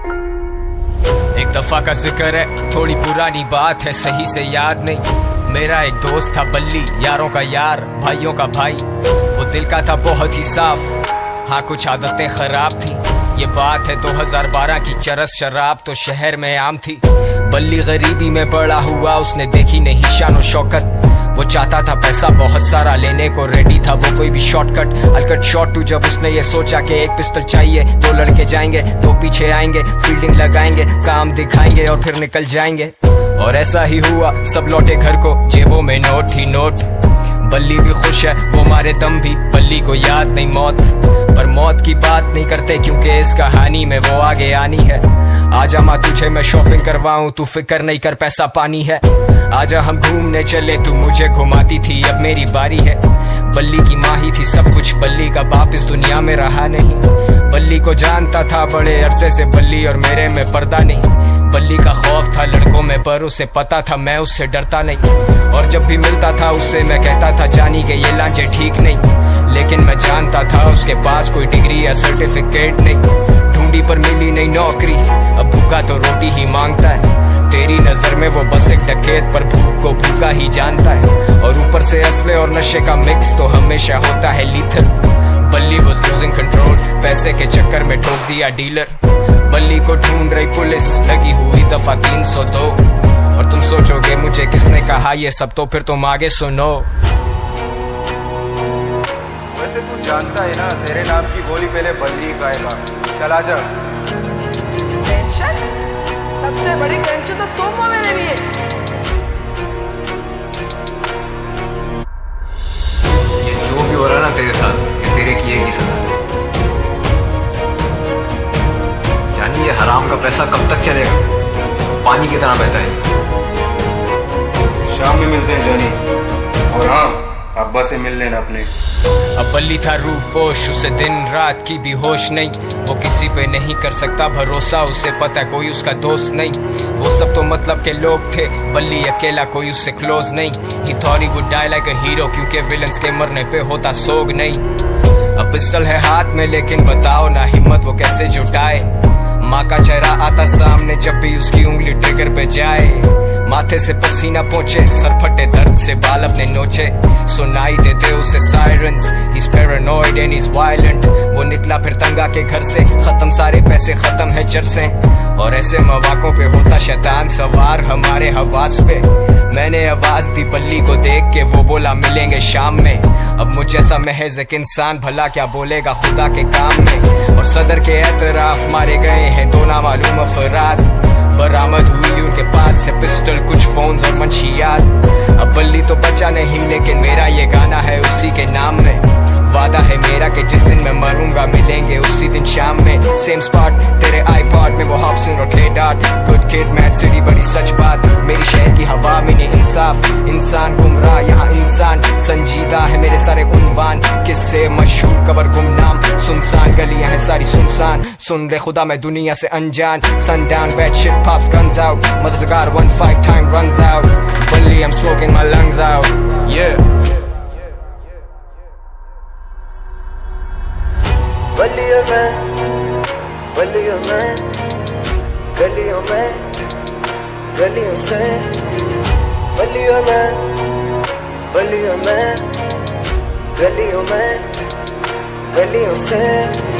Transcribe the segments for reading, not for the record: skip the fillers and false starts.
एक दफा का जिक्र है, थोड़ी पुरानी बात है, सही से याद नहीं। मेरा एक दोस्त था बल्ली, यारों का यार, भाइयों का भाई। वो दिल का था बहुत ही साफ, हाँ कुछ आदतें खराब थी। ये बात है 2012 की, चरस शराब तो शहर में आम थी। बल्ली गरीबी में बड़ा हुआ, उसने देखी नहीं शान शौकत। वो चाहता था पैसा बहुत सारा, लेने को रेडी था वो कोई भी शॉर्टकट। अलकट शॉट टू, जब उसने ये सोचा कि एक पिस्टल चाहिए, दो लड़के जाएंगे, दो पीछे आएंगे, फील्डिंग लगाएंगे, काम दिखाएंगे और फिर निकल जाएंगे। और ऐसा ही हुआ, सब लौटे घर को, जेबों में नोट ही नोट। बल्ली भी खुश है, वो मारे दम भी, बल्ली को याद नहीं मौत। पर मौत की बात नहीं करते, क्योंकि इस कहानी में वो आगे आनी है। आजा माँ तुझे मैं शॉपिंग करवाऊं, तू फिक्र नहीं कर पैसा पानी है। आजा हम घूमने चले, तू मुझे घुमाती थी, अब मेरी बारी है। बल्ली की माँ ही थी सब कुछ, बल्ली का बाप इस दुनिया में रहा नहीं। बल्ली को जानता था बड़े अरसे से, बल्ली और मेरे में पर्दा नहीं। बल्ली का खौफ था लड़कों में, पर उसे पता था मैं उससे डरता नहीं। और जब भी मिलता था उससे मैं कहता था, जानी के ये लांचे ठीक नहीं। लेकिन मैं जानता था उसके पास कोई डिग्री या सर्टिफिकेट नहीं। ढूंढी पर मिली नहीं नौकरी, अब भूखा तो रोटी ही मांगता है। तेरी नजर में वो बस एक डकैत, पर भूख को भूखा ही जानता है। और ऊपर से असले और नशे का मिक्स तो हमेशा होता है लीथल। बल्ली was losing control, पैसे के चक्कर में ठोक दिया डीलर। बल्ली को ढूंढ रही पुलिस, लगी हुई दफा 302। और तुम सोचोगे मुझे किसने कहा ये सब, तो फिर तुम आगे सुनो। वैसे तू जानता है ना, तेरे नाम की गोली पहले बल्ली खाएगा। चल आजा। टेंशन? सबसे बड़ी टेंशन तो तुम हो मेरे लिए। ये जो भी हो रहा है ना तेरे साथ, ये तेरे किए की सजा। जानी ये हराम का पैसा कब तक चलेगा, पानी की तरह बहता है। शाम में मिलते हैं जानी, और हाँ अब्बा से मिल लेना अपने। अब बल्ली था रूपोश, उसे दिन रात की भी होश नहीं। वो किसी पे नहीं कर सकता भरोसा, उसे पता कोई उसका दोस्त नहीं। वो सब तो मतलब के लोग थे, बल्ली अकेला कोई उससे क्लोज नहीं। He thought he would die like a hero, क्योंकि विलन्स के मरने पे होता सोग नहीं। अब पिस्टल है हाथ में, लेकिन बताओ ना हिम्मत वो कैसे जुटाए। माँ का चेहरा आता सामने जब भी उसकी उंगली ट्रिगर पे जाए। माथे से पसीना पहुंचे, सर फटे दर्द से बाल अपने नोचे। सुनाई देते उसे sirens, he's paranoid and he's violent। वो निकला फिर तंगा के घर से, खत्म सारे पैसे, खत्म है जर से। और ऐसे मौकों पे होता शैतान सवार हमारे हवास पे। मैंने आवाज दी बल्ली को देख के, वो बोला मिलेंगे शाम में। अब मुझ जैसा महज एक इंसान भला क्या बोलेगा खुदा के काम में। और सदर के एतराफ मारे गए हैं दो नामालूम अफराद। बरामद हुई उनके पास से पिस्टल, कुछ फोन्स और मंशियात। अब बल्ली तो बचा नहीं, लेकिन मेरा ये गाना है उसी के नाम में। वादा है मेरा कि जिस दिन मैं मरूंगा, मिलेंगे उसी दिन शाम में। सेम स्पॉट तेरे आईपॉड में, वो हॉब्सन और के dot. Good kid mad city, बड़ी सच बात। मेरी शहर की हवा में नहीं इंसाफ, इंसान गुमराह यहाँ इंसान संजीदा है। मेरे सारे उन्वान किससे मशहूर, कबर गुमनाम, सुनसान गलियां हैं सारी सुनसान। सुन ले खुदा मैं दुनिया से अनजान। Sundown bad shit pops guns out, मददगार 1-5 टाइम रन्स आउट। बल्ली I'm smoking my lungs out, yeah। बल्ली और मैं, बल्ली और मैं, गलियों में, गलियों से। बल्ली और मैं, बल्ली और मैं, गलियों में, गलियों से।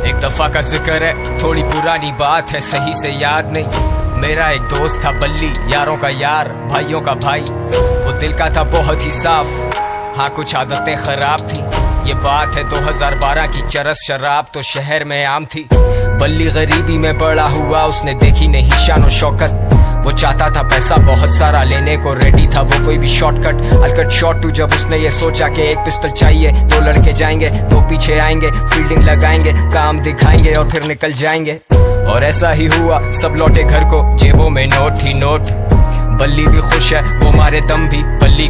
एक दफा का जिक्र है, थोड़ी पुरानी बात है, सही से याद नहीं। मेरा एक दोस्त था बल्ली, यारों का यार, भाइयों का भाई। वो दिल का था बहुत ही साफ, हाँ कुछ आदतें खराब थी। ये बात है 2012 की, चरस शराब तो शहर में आम थी। बल्ली गरीबी में बड़ा हुआ, उसने देखी नहीं शान शौकत। वो चाहता था पैसा बहुत सारा, लेने को रेडी था वो कोई भी शॉर्टकट। अलकट शॉट टू, जब उसने ये सोचा कि एक पिस्टल चाहिए, दो लड़के जाएंगे, दो पीछे आएंगे, फील्डिंग लगाएंगे, काम दिखाएंगे और फिर निकल जाएंगे। और ऐसा ही हुआ, सब लौटे घर को, जेबों में नोट ही नोट। बल्ली भी खुश है, वो मारे दम भी, बल्ली